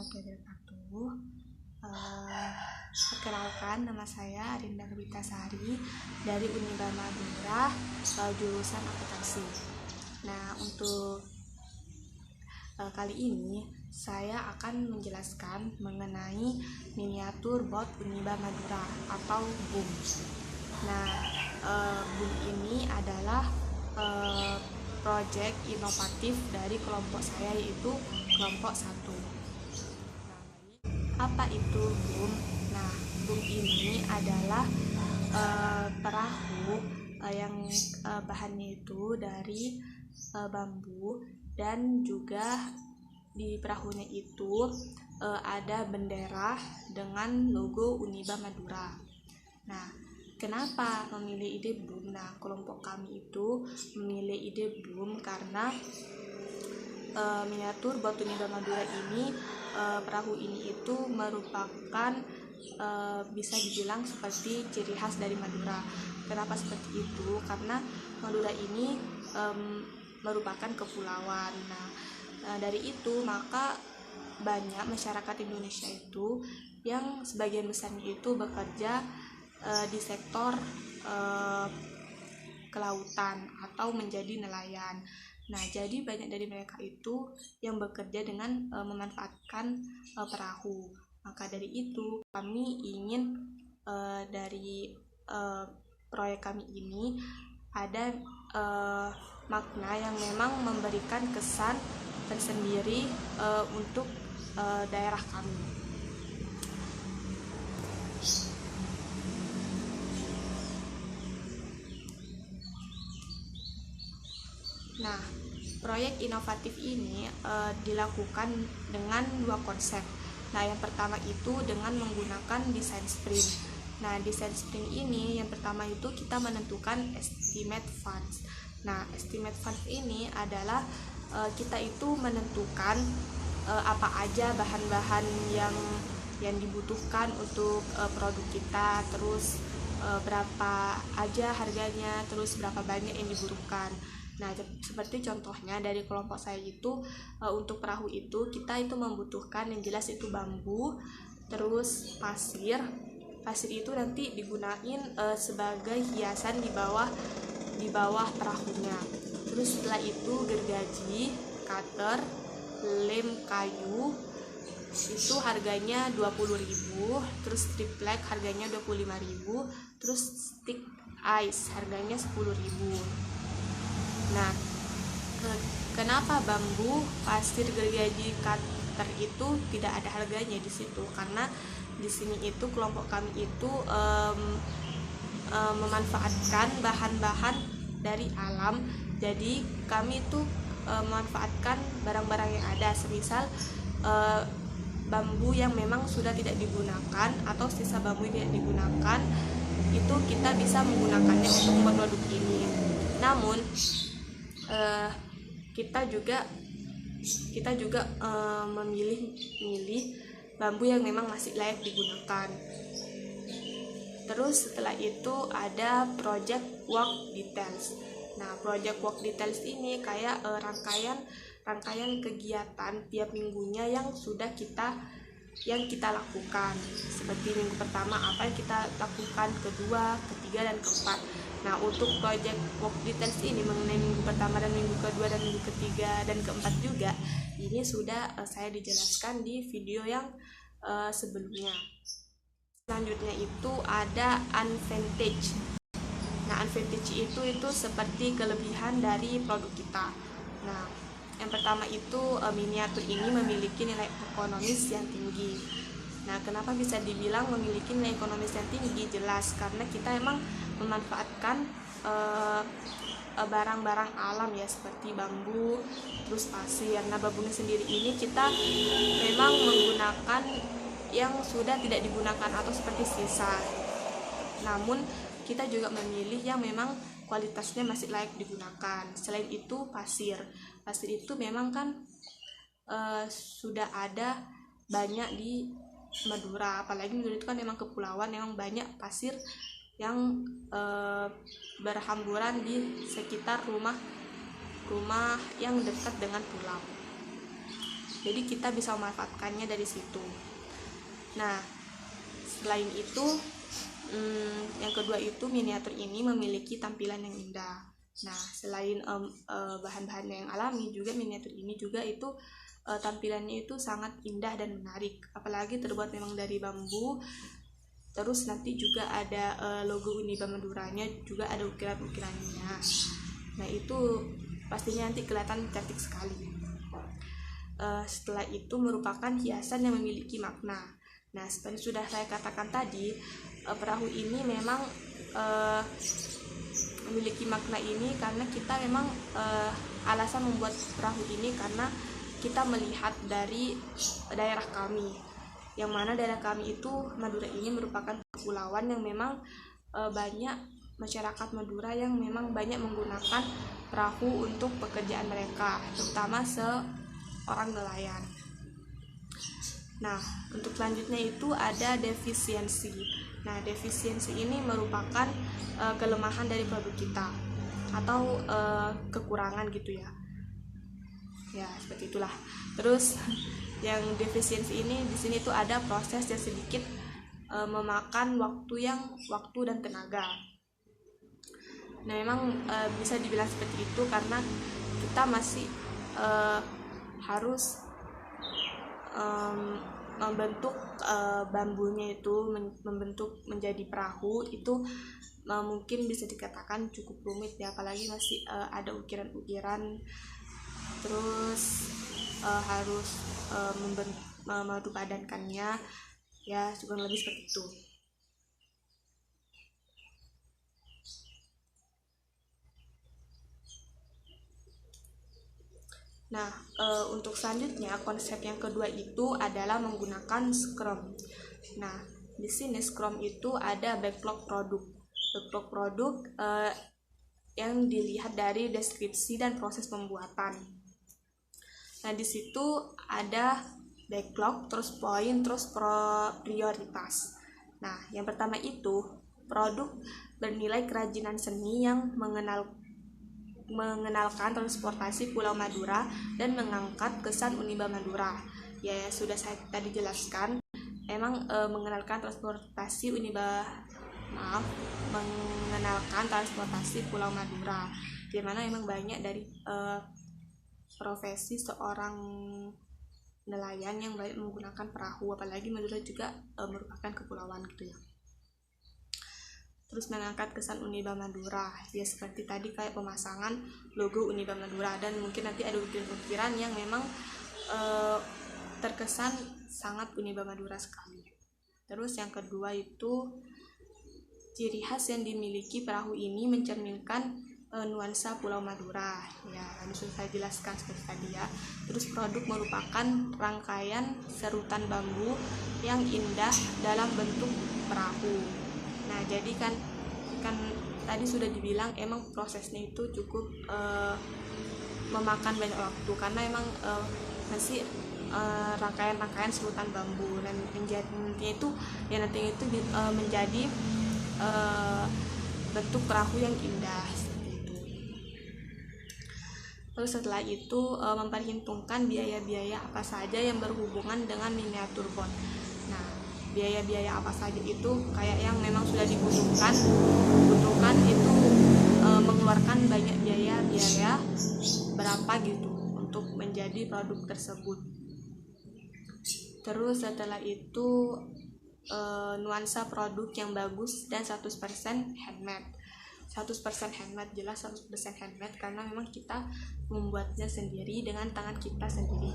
warahmatullahi wabarakatuh. Perkenalkan, nama saya Arinda Witasari dari Uniba Madura, jurusan akuntansi. Nah, untuk kali ini saya akan menjelaskan mengenai miniatur bot Uniba Madura atau BUM. Nah, BUM ini adalah proyek inovatif dari kelompok saya, yaitu kelompok 1. Apa itu BUM? Nah, BUM ini adalah perahu yang bahannya itu dari bambu, dan juga di perahunya itu ada bendera dengan logo Uniba Madura. Nah, kenapa memilih ide BUM? Nah, kelompok kami itu memilih ide BUM karena miniatur bot Uniba Madura ini, perahu ini itu merupakan bisa dibilang seperti ciri khas dari Madura. Kenapa seperti itu? Karena Madura ini merupakan kepulauan. Nah, dari itu maka banyak masyarakat Indonesia itu yang sebagian besarnya itu bekerja di sektor kelautan atau menjadi nelayan. Nah, jadi banyak dari mereka itu yang bekerja dengan memanfaatkan perahu. Maka dari itu kami ingin dari proyek kami ini ada makna yang memang memberikan kesan tersendiri untuk daerah kami. Nah, proyek inovatif ini dilakukan dengan 2 konsep. Nah, yang pertama itu dengan menggunakan desain sprint. Nah, desain sprint ini yang pertama itu kita menentukan estimate funds. Nah, estimate funds ini adalah kita itu menentukan apa aja bahan-bahan yang dibutuhkan untuk produk kita, terus berapa aja harganya, terus berapa banyak yang dibutuhkan. Nah, seperti contohnya dari kelompok saya itu untuk perahu itu kita itu membutuhkan yang jelas itu bambu, terus pasir. Pasir itu nanti digunain sebagai hiasan di bawah perahunya. Terus setelah itu gergaji, cutter, lem kayu itu harganya 20.000, terus triplek harganya 25.000, terus stick ice harganya 10.000. Nah, kenapa bambu, pasir, gergaji, cutter itu tidak ada harganya di situ? Karena di sini itu kelompok kami itu memanfaatkan bahan-bahan dari alam. Jadi kami itu memanfaatkan barang-barang yang ada, semisal bambu yang memang sudah tidak digunakan atau sisa bambu yang tidak digunakan, itu kita bisa menggunakannya untuk membuat produk ini. Namun kita juga memilih bambu yang memang masih layak digunakan. Terus setelah itu ada project work details. Nah, project work details ini kayak rangkaian kegiatan tiap minggunya yang kita lakukan. Seperti minggu pertama apa yang kita lakukan, kedua, ketiga, dan keempat. Nah, untuk project work details ini mengenai minggu pertama dan minggu kedua dan minggu ketiga dan keempat juga, ini sudah saya dijelaskan di video yang sebelumnya. Selanjutnya itu ada advantage. Nah, advantage itu seperti kelebihan dari produk kita. Nah, yang pertama itu miniatur ini memiliki nilai ekonomis yang tinggi. Nah, kenapa bisa dibilang memiliki nilai ekonomis yang tinggi? Jelas karena kita emang memanfaatkan barang-barang alam ya, seperti bambu, terus pasir. Nah, bambunya sendiri ini kita memang menggunakan yang sudah tidak digunakan atau seperti sisa. Namun kita juga memilih yang memang kualitasnya masih layak digunakan. Selain itu pasir itu memang kan sudah ada banyak di Madura, apalagi Madura itu kan memang kepulauan, memang banyak pasir yang berhamburan di sekitar rumah yang dekat dengan pulau. Jadi kita bisa memanfaatkannya dari situ. Nah, selain itu, yang kedua itu miniatur ini memiliki tampilan yang indah. Nah, selain bahan-bahannya yang alami, juga miniatur ini juga itu tampilannya itu sangat indah dan menarik. Apalagi terbuat memang dari bambu. Terus nanti juga ada logo Uniba Maduranya, juga ada ukiran-ukirannya. Nah, itu pastinya nanti kelihatan cantik sekali. Setelah itu merupakan hiasan yang memiliki makna. Nah, seperti sudah saya katakan tadi, perahu ini memang memiliki makna ini karena kita memang alasan membuat perahu ini karena kita melihat dari daerah kami, yang mana daerah kami itu Madura ini merupakan kepulauan yang memang banyak masyarakat Madura yang memang banyak menggunakan perahu untuk pekerjaan mereka, terutama seorang nelayan. Nah, untuk selanjutnya itu ada defisiensi. Nah, defisiensi ini merupakan kelemahan dari produk kita atau kekurangan gitu ya. Ya, seperti itulah. Terus yang defisiensi ini di sini tuh ada proses yang sedikit memakan waktu dan tenaga. Nah, memang bisa dibilang seperti itu karena kita masih harus membentuk bambunya itu membentuk menjadi perahu itu mungkin bisa dikatakan cukup rumit ya, apalagi masih ada ukiran-ukiran, terus harus memadu padankannya ya, kurang lebih seperti itu. Nah, untuk selanjutnya konsep yang kedua itu adalah menggunakan Scrum. Nah, di sini Scrum itu ada backlog produk. Backlog produk yang dilihat dari deskripsi dan proses pembuatan. Nah, di situ ada backlog, terus poin, terus prioritas. Nah, yang pertama itu produk bernilai kerajinan seni yang mengenalkan transportasi Pulau Madura dan mengangkat kesan Uniba Madura. Ya, sudah saya tadi jelaskan, emang mengenalkan transportasi mengenalkan transportasi Pulau Madura, di mana memang banyak dari profesi seorang nelayan yang banyak menggunakan perahu, apalagi Madura juga merupakan kepulauan gitu ya. Terus mengangkat kesan Uniba Madura, ya seperti tadi kayak pemasangan logo Uniba Madura, dan mungkin nanti ada ukiran-ukiran yang memang terkesan sangat Uniba Madura sekali. Terus yang kedua itu ciri khas yang dimiliki perahu ini mencerminkan nuansa Pulau Madura. Ya, tadi sudah saya jelaskan seperti tadi ya. Terus produk merupakan rangkaian serutan bambu yang indah dalam bentuk perahu. Nah, jadi kan tadi sudah dibilang emang prosesnya itu cukup memakan banyak waktu karena emang masih rangkaian-rangkaian serutan bambu, dan nantinya itu menjadi bentuk perahu yang indah seperti itu. Terus setelah itu memperhitungkan biaya-biaya apa saja yang berhubungan dengan miniatur boat. Nah, biaya-biaya apa saja itu kayak yang memang sudah dibutuhkan itu mengeluarkan banyak biaya berapa gitu untuk menjadi produk tersebut. Terus setelah itu nuansa produk yang bagus dan 100% handmade. 100% handmade, jelas 100% handmade karena memang kita membuatnya sendiri dengan tangan kita sendiri.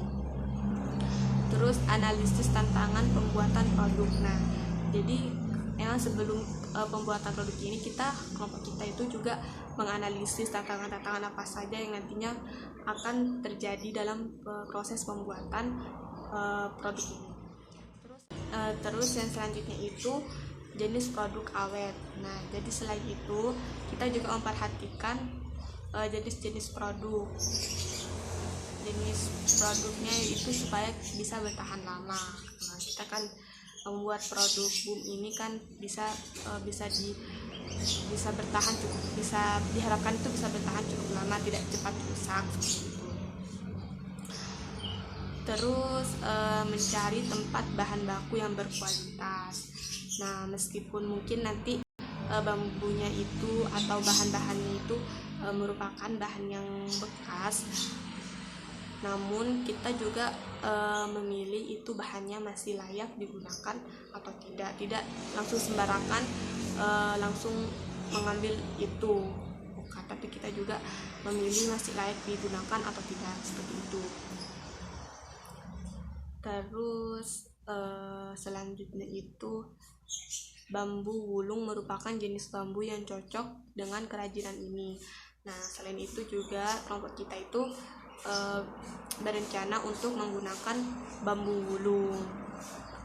Terus analisis tantangan pembuatan produk. Nah, jadi memang sebelum pembuatan produk ini kelompok kita itu juga menganalisis tantangan-tantangan apa saja yang nantinya akan terjadi dalam proses pembuatan produk ini. Terus yang selanjutnya itu jenis produk awet. Nah, jadi selain itu kita juga memperhatikan jenis-jenis produknya itu supaya bisa bertahan lama. Nah, kita kan membuat produk boom ini kan bisa bertahan cukup, diharapkan itu bisa bertahan cukup lama, tidak cepat rusak. Terus mencari tempat bahan baku yang berkualitas. Nah, meskipun mungkin nanti bambunya itu atau bahan-bahannya itu merupakan bahan yang bekas, namun kita juga memilih itu bahannya masih layak digunakan atau tidak langsung sembarangan langsung mengambil itu bukan, tapi kita juga memilih masih layak digunakan atau tidak, seperti itu. Terus selanjutnya itu bambu wulung merupakan jenis bambu yang cocok dengan kerajinan ini. Nah, selain itu juga kelompok kita itu berencana untuk menggunakan bambu wulung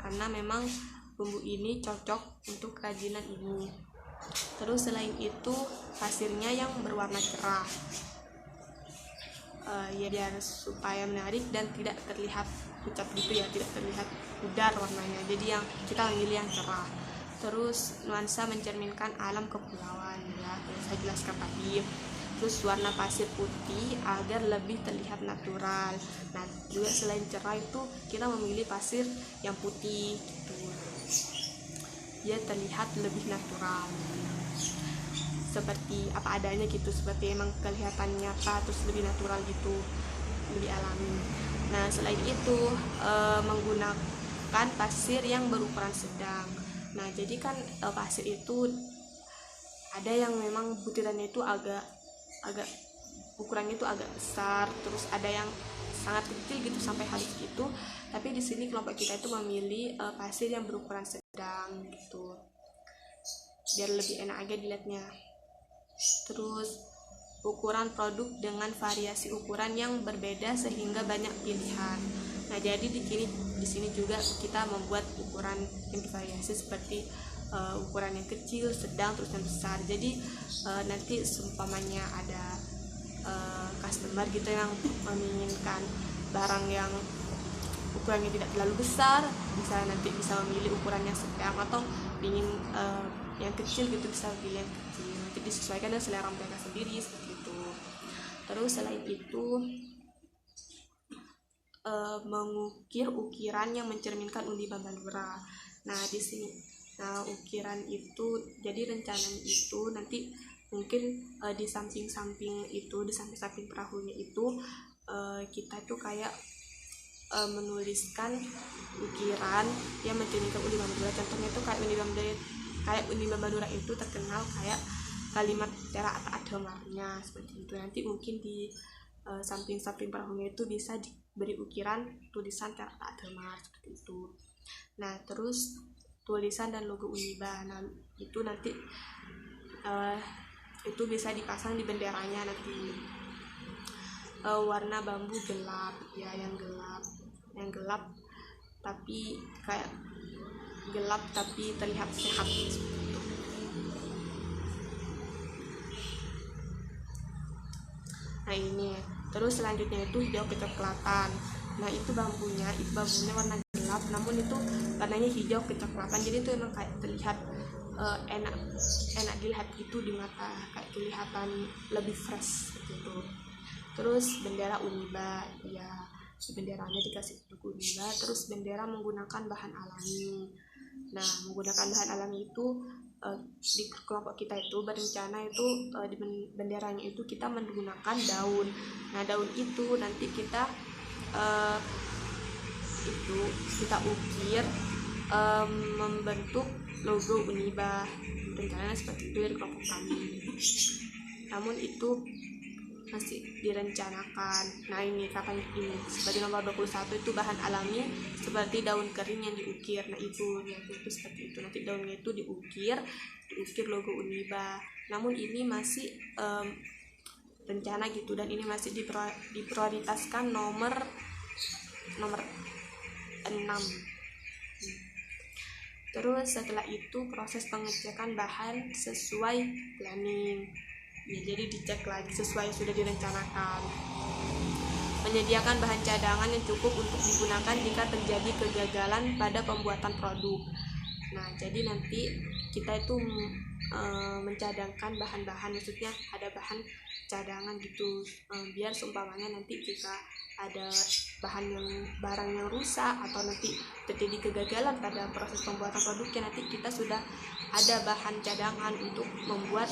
karena memang bambu ini cocok untuk kerajinan ini. Terus selain itu pasirnya yang berwarna cerah, ya biar supaya menarik dan tidak terlihat pucat gitu ya, tidak terlihat pudar warnanya, jadi yang kita memilih yang cerah. Terus nuansa mencerminkan alam kepulauan ya, yang saya jelaskan tadi. Terus warna pasir putih agar lebih terlihat natural. Nah, juga selain cerah itu kita memilih pasir yang putih gitu, dia terlihat lebih natural, seperti apa adanya gitu, seperti emang kelihatan nyata, terus lebih natural gitu, lebih alami. Nah, selain itu menggunakan pasir yang berukuran sedang. Nah, jadi kan pasir itu ada yang memang butirannya itu agak ukurannya itu agak besar, terus ada yang sangat kecil gitu sampai halus gitu. Tapi di sini kelompok kita itu memilih pasir yang berukuran sedang gitu, biar lebih enak aja dilihatnya. Terus ukuran produk dengan variasi ukuran yang berbeda sehingga banyak pilihan. Nah, jadi di sini juga kita membuat ukuran yang bervariasi seperti ukuran yang kecil, sedang, terus yang besar. Jadi nanti seumpamanya ada customer gitu yang menginginkan barang yang ukurannya tidak terlalu besar, nanti bisa memilih ukuran yang sedang, atau ingin yang kecil gitu bisa pilih yang kecil, nanti disesuaikan dengan selera mereka sendiri, seperti itu. Terus selain itu mengukir ukiran yang mencerminkan undi Bambanura. Nah, di sini ukiran itu jadi rencananya itu nanti mungkin di samping-samping perahunya itu kita tuh kayak menuliskan ukiran yang mencerminkan undi Bambanura. Contohnya itu kayak undi Bambanura itu terkenal kayak kalimat Tera Adhamarnya, seperti itu. Nanti mungkin di samping-samping perahunya itu bisa diberi ukiran tulisan Tera Adhamar, seperti itu. Nah, terus tulisan dan logo Uniba, nah itu nanti itu bisa dipasang di benderanya nanti. Warna bambu gelap ya, yang gelap tapi kayak gelap tapi terlihat sehat, seperti itu. Nah, ini terus selanjutnya itu hijau kecoklatan. Nah, itu bambunya warna gelap, namun itu warnanya hijau kecoklatan, jadi itu emang kayak terlihat enak dilihat gitu di mata, kayak kelihatan lebih fresh gitu. Terus bendera Uniba ya, benderanya dikasih logo Uniba. Terus bendera menggunakan bahan alami. Nah, menggunakan bahan alami itu di kelompok kita itu berencana itu di benderanya itu kita menggunakan daun. Nah, daun itu nanti kita ukir membentuk logo Uniba. Rencananya seperti itu dari kelompok kami, namun itu masih direncanakan. Nah, ini kapan ini seperti nomor 21 itu bahan alami seperti daun kering yang diukir. Nah, itu seperti itu, nanti daunnya itu diukir logo Uniba. Namun ini masih rencana gitu, dan ini masih diprioritaskan nomor 6. Terus setelah itu proses pengecekan bahan sesuai planning ya, jadi dicek lagi sesuai yang sudah direncanakan. Menyediakan bahan cadangan yang cukup untuk digunakan jika terjadi kegagalan pada pembuatan produk. Nah, jadi nanti kita itu mencadangkan bahan-bahan, maksudnya ada bahan cadangan gitu, biar seumpamanya nanti jika ada barang yang rusak atau nanti terjadi kegagalan pada proses pembuatan produknya, nanti kita sudah ada bahan cadangan untuk membuat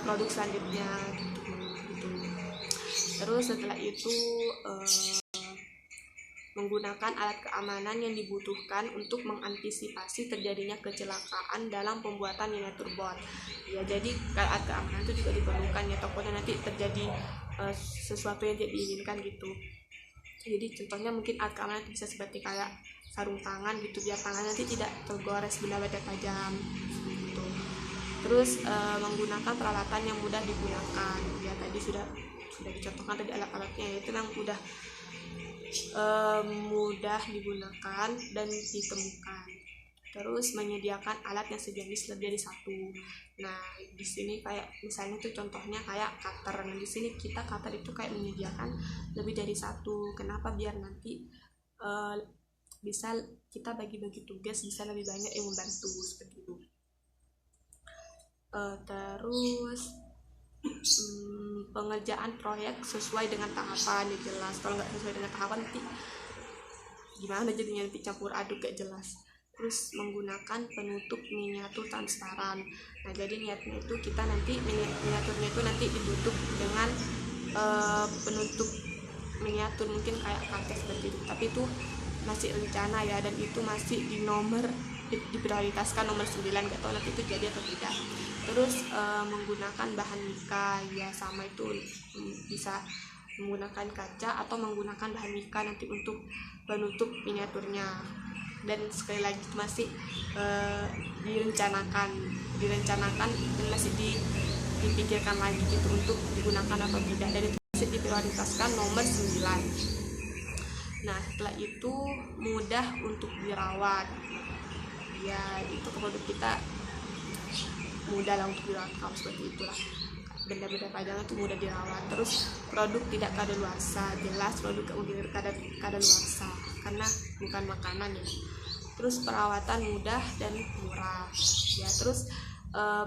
produk selanjutnya gitu. Terus setelah itu menggunakan alat keamanan yang dibutuhkan untuk mengantisipasi terjadinya kecelakaan dalam pembuatan miniatur bot. Ya, jadi alat keamanan itu juga diperlukan ya, takutnya nanti terjadi sesuatu yang tidak diinginkan gitu. Jadi contohnya mungkin alat keamanan bisa seperti kayak sarung tangan gitu, biar tangan nanti tidak tergores benda-benda tajam gitu. Terus menggunakan peralatan yang mudah digunakan. Ya, tadi sudah dicontohkan tadi alat-alatnya, yaitu yang mudah digunakan dan ditemukan. Terus menyediakan alat yang sejenis lebih dari satu. Nah, di sini kayak misalnya tuh contohnya kayak cutter. Nah, di sini kita cutter itu kayak menyediakan lebih dari satu. Kenapa? Biar nanti bisa kita bagi-bagi tugas, bisa lebih banyak yang membantu seperti itu. Terus pengerjaan proyek sesuai dengan tahapan, ya jelas. Kalau nggak sesuai dengan tahapan nanti gimana jadinya, nanti campur aduk gak jelas. Terus menggunakan penutup miniatur transparan. Nah, jadi niatnya itu kita nanti miniaturnya itu nanti ditutup dengan penutup miniatur, mungkin kayak kaca seperti itu, tapi itu masih rencana ya, dan itu masih diprioritaskan nomor 9, gak tahu nanti itu jadi atau tidak. Terus menggunakan bahan mika, ya sama itu bisa menggunakan kaca atau menggunakan bahan mika nanti untuk menutup miniaturnya. Dan sekali lagi itu masih direncanakan dan masih dipikirkan lagi gitu untuk digunakan atau tidak, dan itu masih diprioritaskan nomor 9. Nah, setelah itu mudah untuk dirawat. Ya, itu produk kita mudah lah untuk dirawat, kalau seperti itulah. Benda-benda pajangan itu mudah dirawat. Terus produk tidak kadaluarsa, jelas produk kadaluarsa karena bukan makanan ya. Terus perawatan mudah dan murah ya. Terus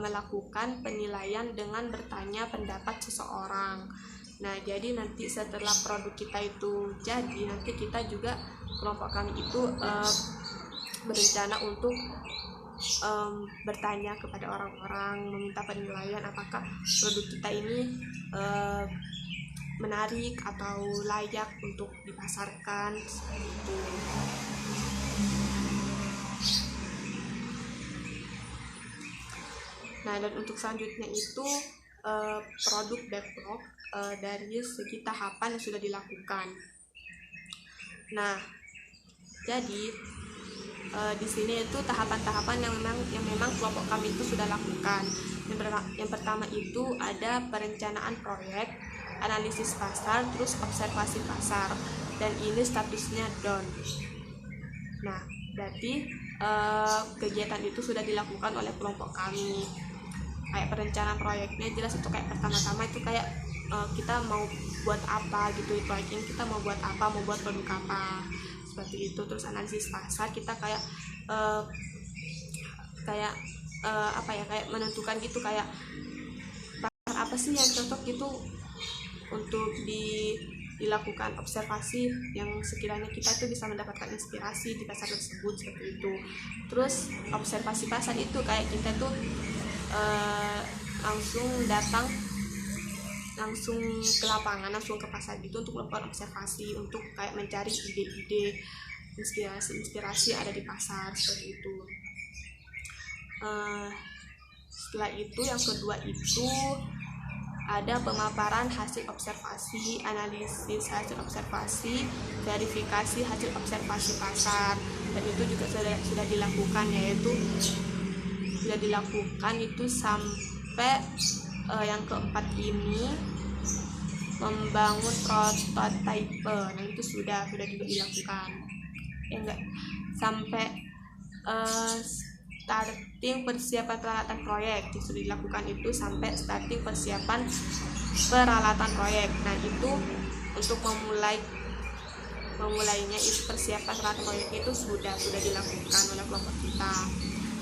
melakukan penilaian dengan bertanya pendapat seseorang. Nah, jadi nanti setelah produk kita itu jadi, nanti kita juga, kelompok kami itu berencana untuk bertanya kepada orang-orang, meminta penilaian apakah produk kita ini menarik atau layak untuk dipasarkan seperti itu. Nah, dan untuk selanjutnya itu produk backlog dari segi tahapan yang sudah dilakukan. Nah, jadi di sini itu tahapan-tahapan yang memang kelompok kami itu sudah lakukan. Yang pertama itu ada perencanaan proyek, analisis pasar, terus observasi pasar, dan ini statusnya down. Nah, berarti kegiatan itu sudah dilakukan oleh kelompok kami. Kayak perencanaan proyeknya jelas itu kayak pertama-tama itu kayak kita mau buat apa gitu, proyek ini kita mau buat apa, mau buat produk apa seperti itu. Terus analisis pasar, kita kayak kayak menentukan gitu, kayak pasar apa sih yang cocok gitu untuk dilakukan observasi, yang sekiranya kita itu bisa mendapatkan inspirasi di pasar tersebut seperti itu. Terus observasi pasar itu kayak kita tuh langsung ke lapangan, langsung ke pasar gitu untuk melakukan observasi, untuk kayak mencari ide-ide, inspirasi ada di pasar seperti itu. Setelah itu yang kedua itu ada pemaparan hasil observasi, analisis hasil observasi, verifikasi hasil observasi pasar, dan itu juga sudah dilakukan, yaitu sudah dilakukan itu sampai yang keempat ini membangun prototype. Nah, itu sudah juga dilakukan ya, enggak sampai starting persiapan peralatan proyek itu sudah dilakukan, itu sampai starting persiapan peralatan proyek. Nah, itu untuk memulainya itu persiapan peralatan proyek itu sudah dilakukan oleh kelompok kita.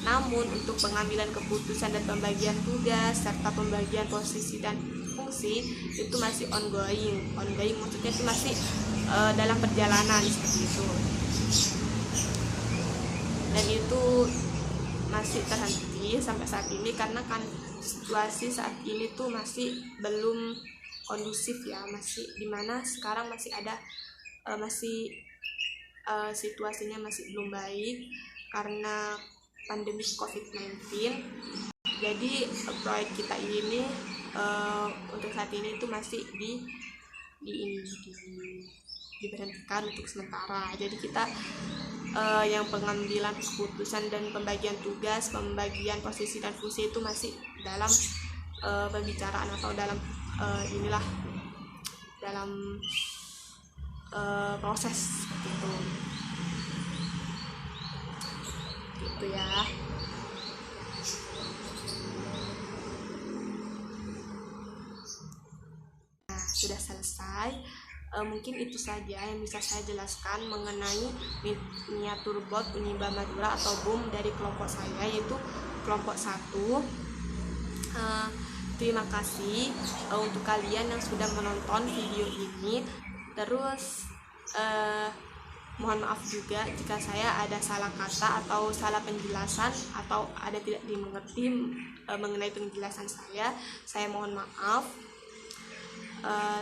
Namun untuk pengambilan keputusan dan pembagian tugas serta pembagian posisi dan berfungsi itu masih ongoing maksudnya itu masih dalam perjalanan seperti itu, dan itu masih terhenti sampai saat ini karena kan situasi saat ini tuh masih belum kondusif ya, masih dimana sekarang masih ada situasinya masih belum baik karena pandemi COVID-19. Jadi proyek kita ini untuk saat ini itu masih diberhentikan untuk sementara. Jadi kita yang pengambilan keputusan dan pembagian tugas, pembagian posisi dan fungsi itu masih dalam pembicaraan atau dalam dalam proses seperti itu ya. Nah, sudah selesai. Mungkin itu saja yang bisa saya jelaskan mengenai miniatur bot Unimba Madura atau BUM dari kelompok saya, yaitu kelompok 1. Terima kasih untuk kalian yang sudah menonton video ini. Terus mohon maaf juga jika saya ada salah kata atau salah penjelasan atau ada tidak dimengerti mengenai penjelasan saya mohon maaf.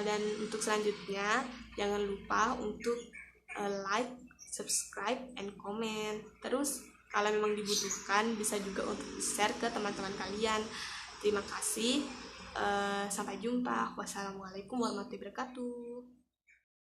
Dan untuk selanjutnya jangan lupa untuk like, subscribe, and comment. Terus kalau memang dibutuhkan bisa juga untuk share ke teman-teman kalian. Terima kasih, sampai jumpa. Wassalamualaikum warahmatullahi wabarakatuh.